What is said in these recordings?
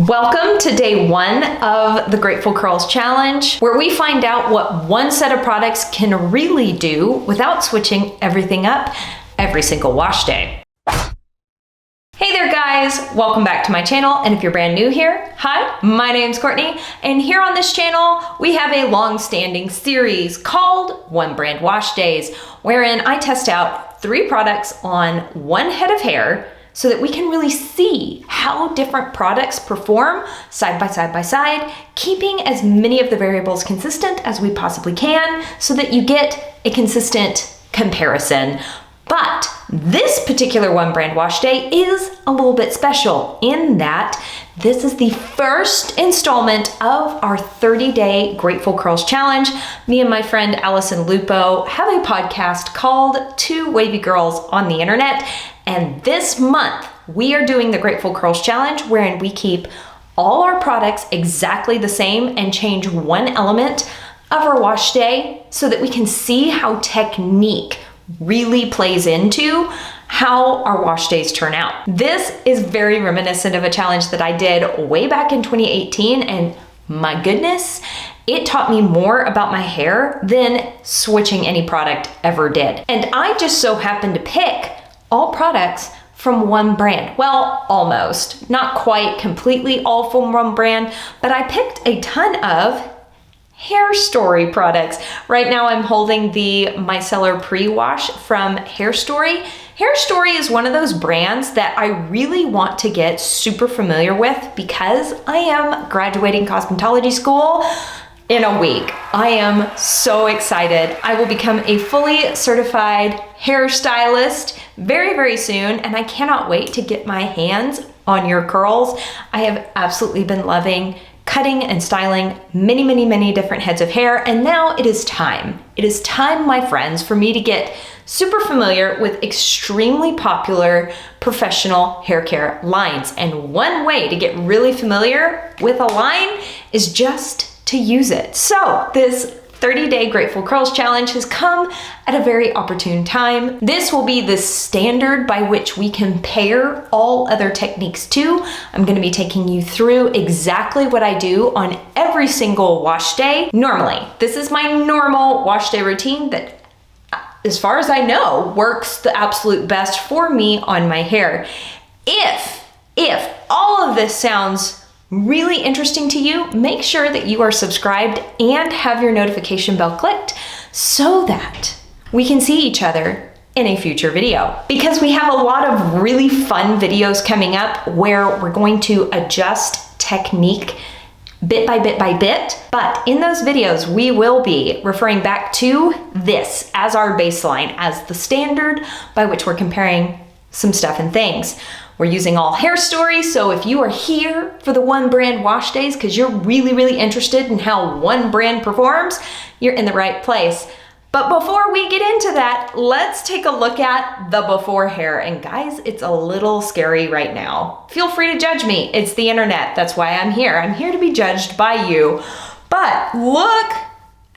Welcome to day one of the Grateful Curls Challenge, where we find out what one set of products can really do without switching everything up every single wash day. Hey there guys, welcome back to my channel, and if you're brand new here, hi, my name's Courtney, and here on this channel we have a long-standing series called One Brand Wash Days, wherein I test out 3 products on one head of hair so that we can really see how different products perform side by side, keeping as many of the variables consistent as we possibly can so that you get a consistent comparison. But this particular One Brand Wash Day is a little bit special in that this is the first installment of our 30-day Grateful Curls Challenge. Me and my friend Allison Lupo have a podcast called Two Wavy Girls on the Internet. And this month, we are doing the Grateful Curls Challenge, wherein we keep all our products exactly the same and change one element of our wash day so that we can see how technique really plays into how our wash days turn out. This is very reminiscent of a challenge that I did way back in 2018, and my goodness, it taught me more about my hair than switching any product ever did. And I just so happened to pick all products from one brand. Well, almost. Not quite completely all from one brand, but I picked a ton of Hairstory products. Right now I'm holding the micellar pre-wash from Hairstory. Hairstory is one of those brands that I really want to get super familiar with because I am graduating cosmetology school in a week. I am so excited. I will become a fully certified hairstylist very, very soon, and I cannot wait to get my hands on your curls. I have absolutely been loving cutting and styling many different heads of hair, and now it is time. It is time, my friends, for me to get super familiar with extremely popular professional hair care lines. And one way to get really familiar with a line is just to use it. So this 30-day Grateful Curls Challenge has come at a very opportune time. This will be the standard by which we compare all other techniques to. I'm gonna be taking you through exactly what I do on every single wash day. Normally, this is my normal wash day routine that, as far as I know, works the absolute best for me on my hair. If all of this sounds really interesting to you, make sure that you are subscribed and have your notification bell clicked so that we can see each other in a future video. Because we have a lot of really fun videos coming up where we're going to adjust technique bit by bit. But in those videos, we will be referring back to this as our baseline, as the standard by which we're comparing some stuff and things. We're using all Hairstory, so if you are here for the One Brand Wash Days because you're really interested in how one brand performs, you're in the right place. But before we get into that, let's take a look at the before hair. And guys, it's a little scary right now. Feel free to judge me. It's the internet. That's why I'm here. I'm here to be judged by you. But look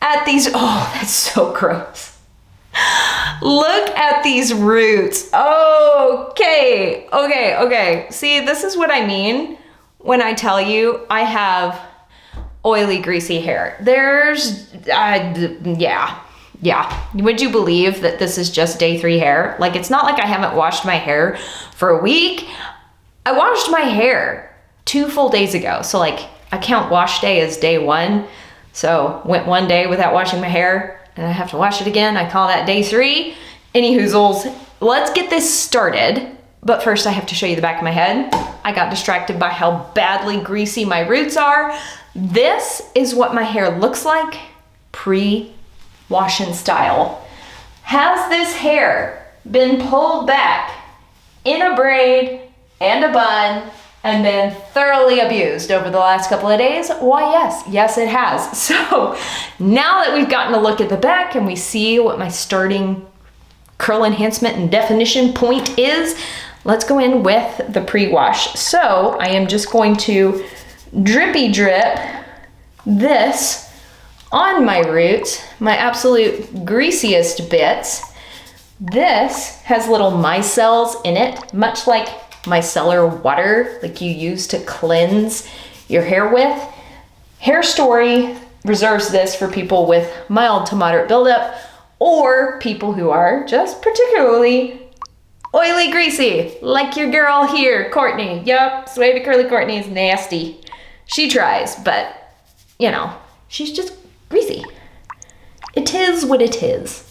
at these. Oh, that's so gross. Look at these roots. Okay. See, this is what I mean when I tell you I have oily, greasy hair. Yeah. Would you believe that this is just day 3 hair? Like, it's not like I haven't washed my hair for a week. I washed my hair 2 full days ago. So like, I count wash day as day 1. So went 1 day without washing my hair, and I have to wash it again. I call that day 3. Any hoozles, let's get this started. But first I have to show you the back of my head. I got distracted by how badly greasy my roots are. This is what my hair looks like pre-wash and style. Has this hair been pulled back in a braid and a bun and been thoroughly abused over the last couple of days? Why, yes it has. So now that we've gotten a look at the back and we see what my starting curl enhancement and definition point is, let's go in with the pre-wash. So I am just going to drippy drip this on my roots, my absolute greasiest bits. This has little micelles in it, much like micellar water, like you use to cleanse your hair with. Hairstory reserves this for people with mild to moderate buildup or people who are just particularly oily, greasy, like your girl here, Courtney. Yup, Wavy Curly Courtney is nasty. She tries, but you know, she's just greasy. It is what it is.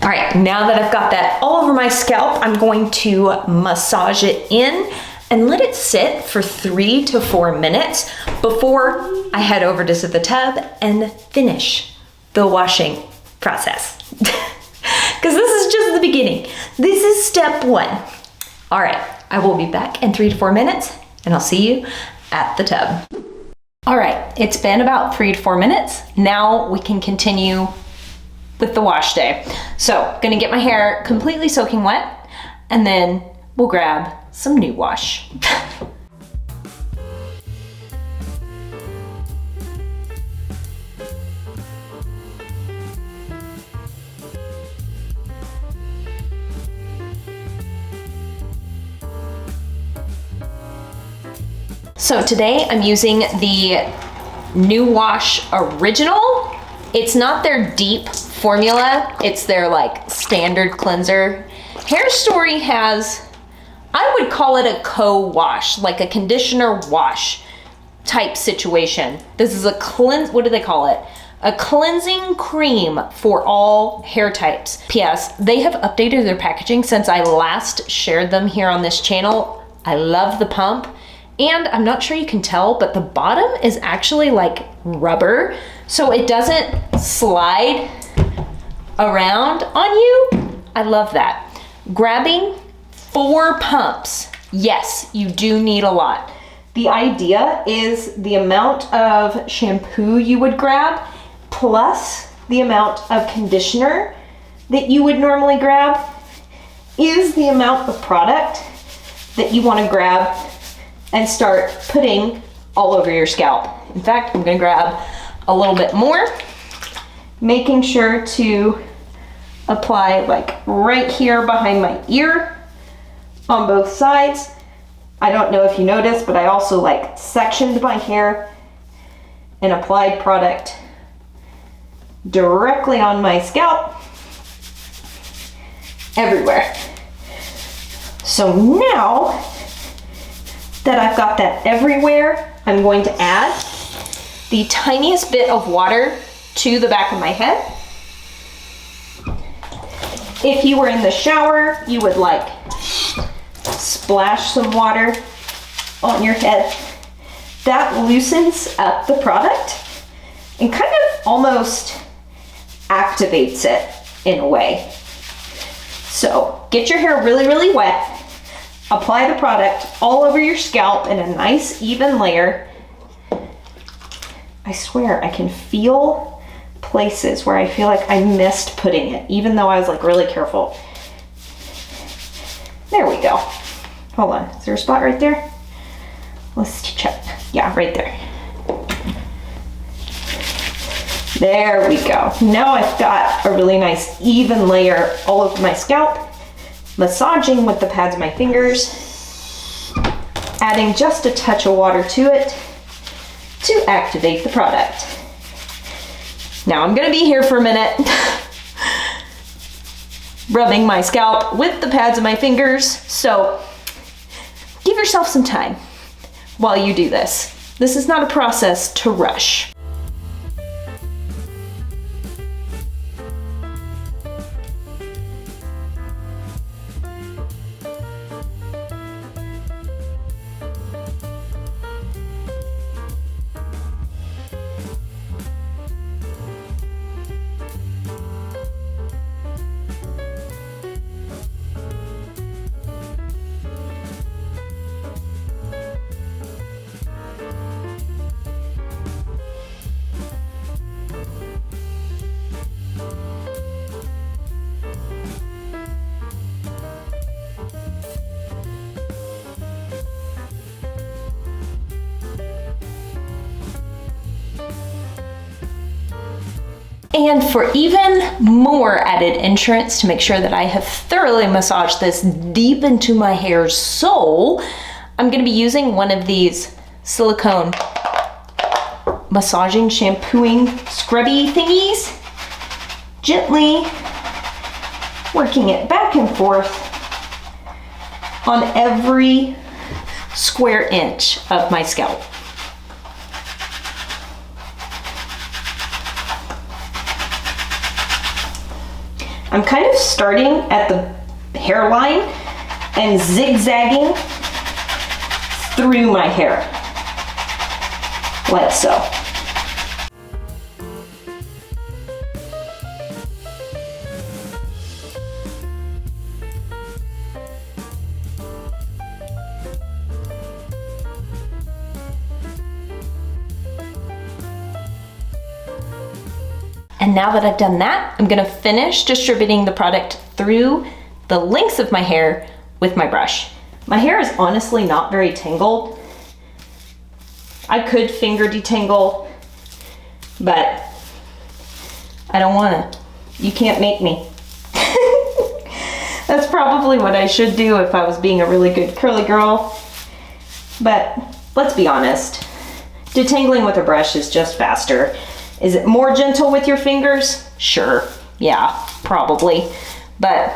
All right, now that I've got that all over my scalp, I'm going to massage it in and let it sit for 3 to 4 minutes before I head over to the tub and finish the washing process. Because this is just the beginning. This is step 1. All right, I will be back in 3 to 4 minutes and I'll see you at the tub. All right, it's been about 3 to 4 minutes. Now we can continue with the wash day. So, gonna get my hair completely soaking wet and then we'll grab some new wash. So today I'm using the New Wash Original. It's not their deep formula, it's their like standard cleanser. Hairstory has, I would call it a co-wash, like a conditioner wash type situation. This is a what do they call it? A cleansing cream for all hair types. P.S. They have updated their packaging since I last shared them here on this channel. I love the pump. And I'm not sure you can tell, but the bottom is actually like rubber, so it doesn't slide around on you. I love that. Grabbing 4 pumps. Yes, you do need a lot. The idea is the amount of shampoo you would grab plus the amount of conditioner that you would normally grab is the amount of product that you want to grab and start putting all over your scalp. In fact, I'm gonna grab a little bit more, making sure to apply like right here behind my ear on both sides. I don't know if you noticed, but I also like sectioned my hair and applied product directly on my scalp everywhere. So now that I've got that everywhere, I'm going to add the tiniest bit of water to the back of my head. If you were in the shower, you would like splash some water on your head. That loosens up the product and kind of almost activates it in a way. So get your hair really, really wet. Apply the product all over your scalp in a nice even layer. I swear I can feel places where I feel like I missed putting it, even though I was like really careful. There we go. Hold on, is there a spot right there? Let's check. Yeah, right there. There we go. Now I've got a really nice even layer all over my scalp. Massaging with the pads of my fingers, adding just a touch of water to it to activate the product. Now I'm gonna be here for a minute, rubbing my scalp with the pads of my fingers, so give yourself some time while you do this. This is not a process to rush. And for even more added insurance to make sure that I have thoroughly massaged this deep into my hair's soul, I'm gonna be using one of these silicone massaging, shampooing, scrubby thingies, gently working it back and forth on every square inch of my scalp. I'm kind of starting at the hairline and zigzagging through my hair, like so. And now that I've done that, I'm gonna finish distributing the product through the lengths of my hair with my brush. My hair is honestly not very tangled. I could finger detangle, but I don't wanna. You can't make me. That's probably what I should do if I was being a really good curly girl. But let's be honest, detangling with a brush is just faster. Is it more gentle with your fingers? Sure, yeah, probably. But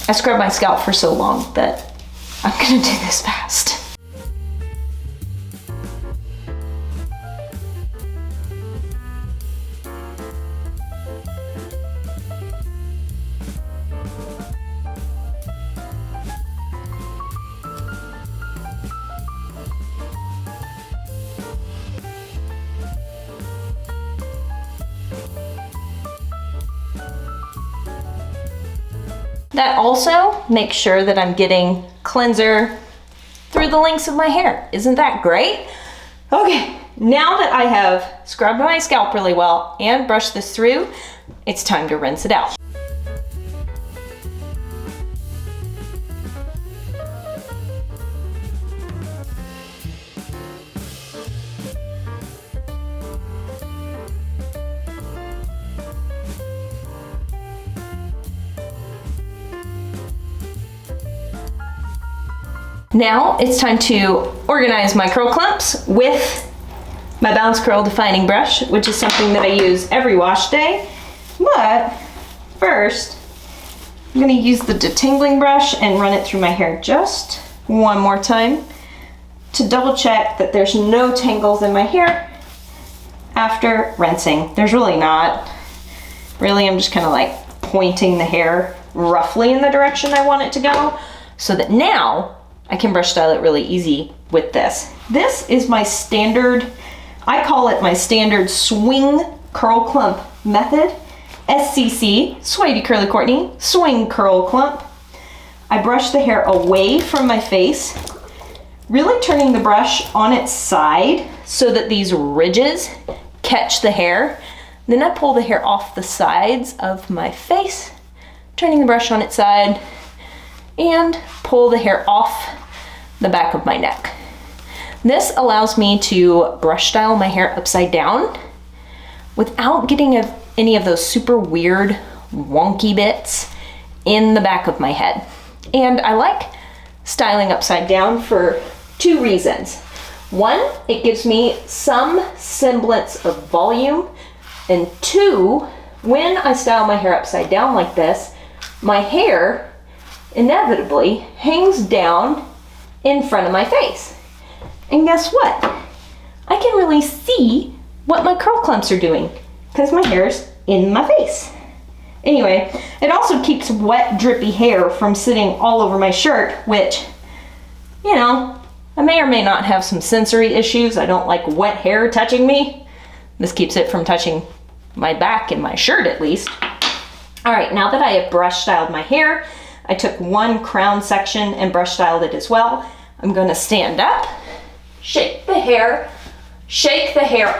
I scrub my scalp for so long that I'm gonna do this fast. That also makes sure that I'm getting cleanser through the lengths of my hair. Isn't that great? Okay, now that I have scrubbed my scalp really well and brushed this through, it's time to rinse it out. Now it's time to organize my curl clumps with my Bounce Curl Defining Brush, which is something that I use every wash day. But first, I'm gonna use the detangling brush and run it through my hair just one more time to double check that there's no tangles in my hair after rinsing. There's really not. Really, I'm just kind of like pointing the hair roughly in the direction I want it to go so that now I can brush style it really easy with this. This is my standard, I call it my standard swing curl clump method. SCC, Wavy Curly Courtney, swing curl clump. I brush the hair away from my face, really turning the brush on its side so that these ridges catch the hair. Then I pull the hair off the sides of my face, turning the brush on its side, and pull the hair off the back of my neck. This allows me to brush style my hair upside down without getting any of those super weird wonky bits in the back of my head. And I like styling upside down for two reasons. One, it gives me some semblance of volume, and two, when I style my hair upside down like this, my hair inevitably hangs down in front of my face. And guess what? I can really see what my curl clumps are doing because my hair's in my face. Anyway, it also keeps wet, drippy hair from sitting all over my shirt, which, you know, I may or may not have some sensory issues. I don't like wet hair touching me. This keeps it from touching my back and my shirt at least. All right, now that I have brush styled my hair, I took one crown section and brush styled it as well. I'm gonna stand up, shake the hair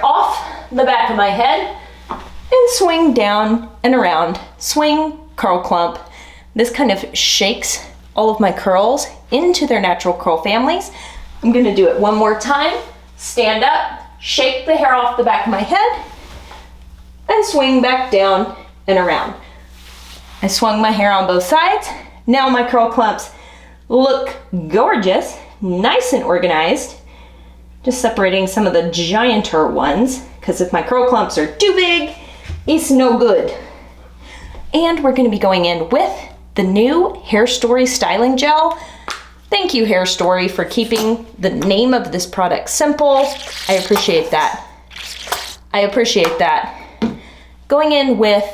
off the back of my head, and swing down and around. Swing, curl clump. This kind of shakes all of my curls into their natural curl families. I'm gonna do it one more time. Stand up, shake the hair off the back of my head, and swing back down and around. I swung my hair on both sides. Now my curl clumps look gorgeous, nice and organized. Just separating some of the gianter ones, because if my curl clumps are too big, it's no good. And we're gonna be going in with the new Hairstory styling gel. Thank you, Hairstory, for keeping the name of this product simple. I appreciate that. I appreciate that. Going in with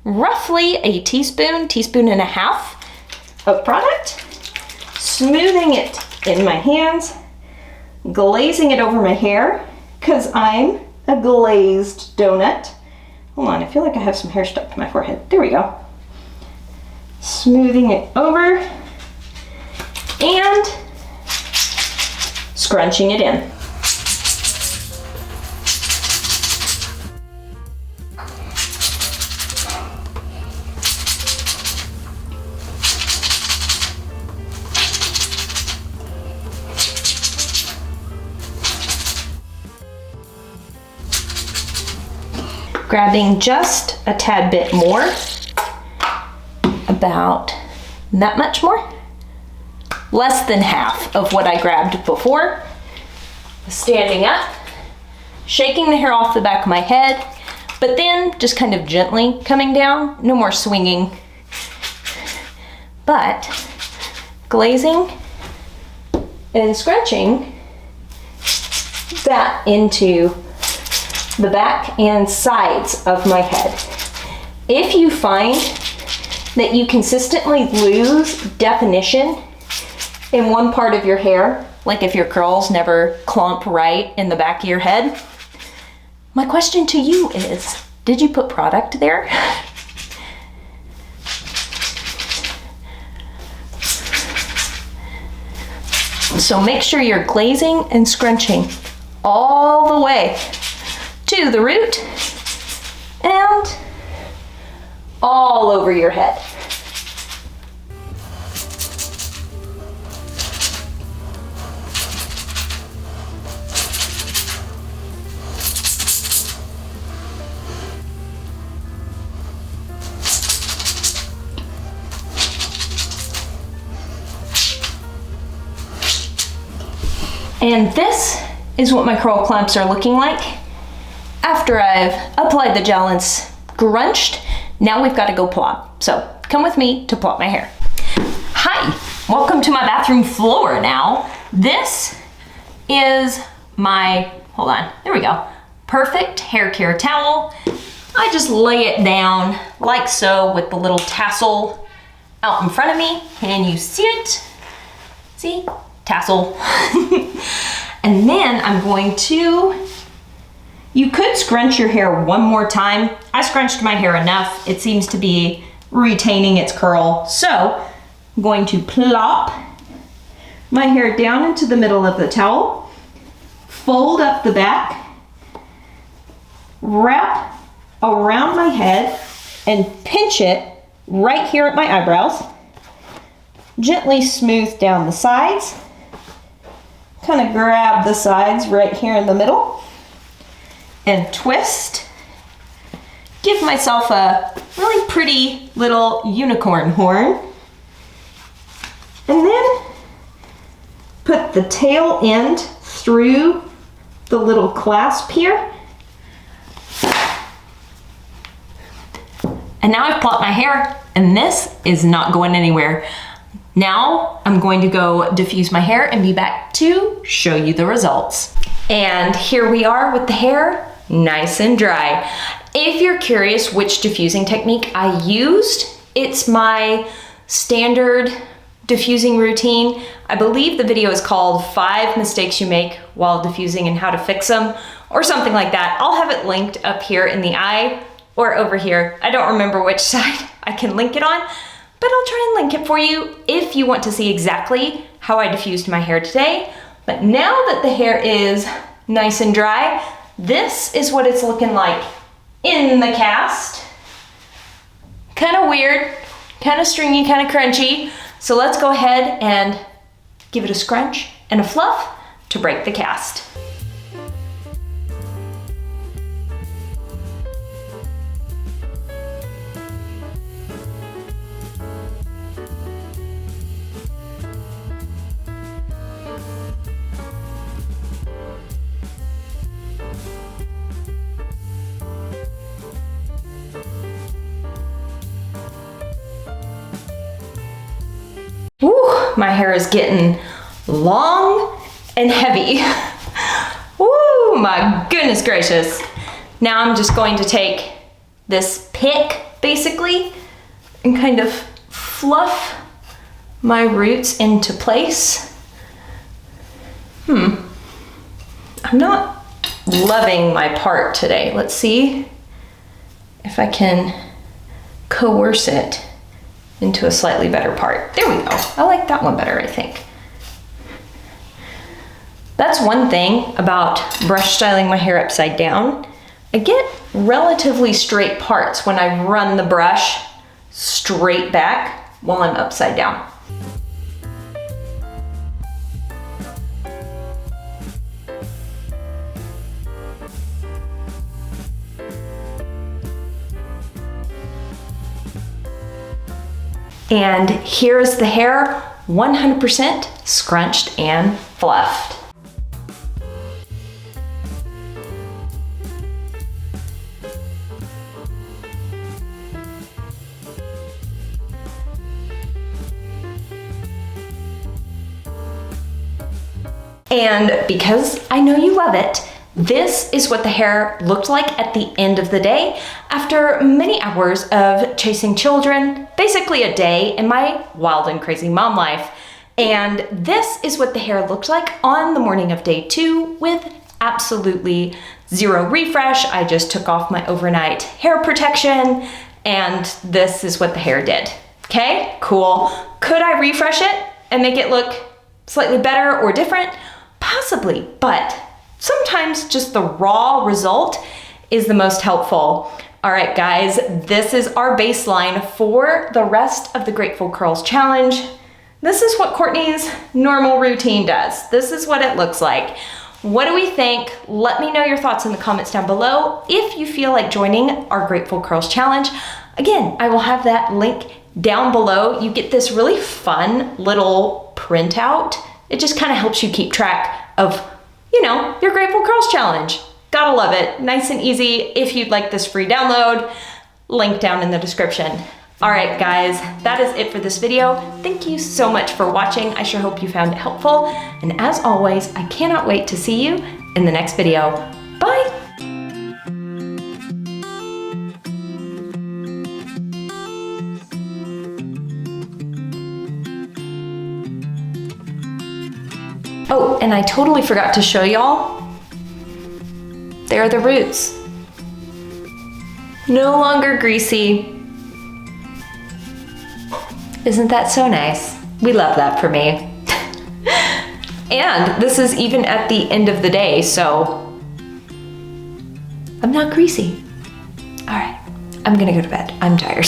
roughly a teaspoon and a half of product, smoothing it in my hands, glazing it over my hair, because I'm a glazed donut. Hold on, I feel like I have some hair stuck to my forehead. There we go. Smoothing it over and scrunching it in. Grabbing just a tad bit more, about that much more, less than half of what I grabbed before. Standing up, shaking the hair off the back of my head, but then just kind of gently coming down, no more swinging, but glazing and scrunching that into the back and sides of my head. If you find that you consistently lose definition in one part of your hair, like if your curls never clump right in the back of your head, my question to you is, did you put product there? So make sure you're glazing and scrunching all the way to the root and all over your head. And this is what my curl clumps are looking like after I've applied the gel and scrunched. Now we've got to go plop. So come with me to plop my hair. Hi, welcome to my bathroom floor now. This is my, hold on, there we go, perfect hair care towel. I just lay it down like so with the little tassel out in front of me. Can you see it? See? Tassel. And then I'm going to, you could scrunch your hair one more time. I scrunched my hair enough. It seems to be retaining its curl. So I'm going to plop my hair down into the middle of the towel, fold up the back, wrap around my head, and pinch it right here at my eyebrows. Gently smooth down the sides. Kind of grab the sides right here in the middle and twist. Give myself a really pretty little unicorn horn. And then put the tail end through the little clasp here. And now I've plopped my hair, and this is not going anywhere. Now I'm going to go diffuse my hair and be back to show you the results. And here we are with the hair nice and dry. If you're curious which diffusing technique I used, it's my standard diffusing routine. I believe the video is called 5 Mistakes You Make While Diffusing and How to Fix Them, or something like that. I'll have it linked up here in the eye or over here. I don't remember which side I can link it on, but I'll try and link it for you if you want to see exactly how I diffused my hair today. But now that the hair is nice and dry, this is what it's looking like in the cast. Kind of weird, kind of stringy, kind of crunchy. So let's go ahead and give it a scrunch and a fluff to break the cast. Whew, my hair is getting long and heavy. Woo, my goodness gracious. Now I'm just going to take this pick, basically, and kind of fluff my roots into place. I'm not loving my part today. Let's see if I can coerce it into a slightly better part. There we go. I like that one better, I think. That's one thing about brush styling my hair upside down. I get relatively straight parts when I run the brush straight back while I'm upside down. And here's the hair 100% scrunched and fluffed. And because I know you love it, this is what the hair looked like at the end of the day after many hours of chasing children, basically a day in my wild and crazy mom life. And this is what the hair looked like on the morning of day 2 with absolutely zero refresh. I just took off my overnight hair protection and this is what the hair did. Okay, cool. Could I refresh it and make it look slightly better or different? Possibly, but sometimes just the raw result is the most helpful. All right, guys, this is our baseline for the rest of the Grateful Curls Challenge. This is what Courtney's normal routine does. This is what it looks like. What do we think? Let me know your thoughts in the comments down below. If you feel like joining our Grateful Curls Challenge, again, I will have that link down below. You get this really fun little printout. It just kind of helps you keep track of, you know, your Grateful Curls Challenge. Gotta love it. Nice and easy. If you'd like this free download, link down in the description. All right, guys, that is it for this video. Thank you so much for watching. I sure hope you found it helpful. And as always, I cannot wait to see you in the next video. Bye. Oh, and I totally forgot to show y'all. There are the roots. No longer greasy. Isn't that so nice? We love that for me. And this is even at the end of the day, so I'm not greasy. All right, I'm gonna go to bed. I'm tired.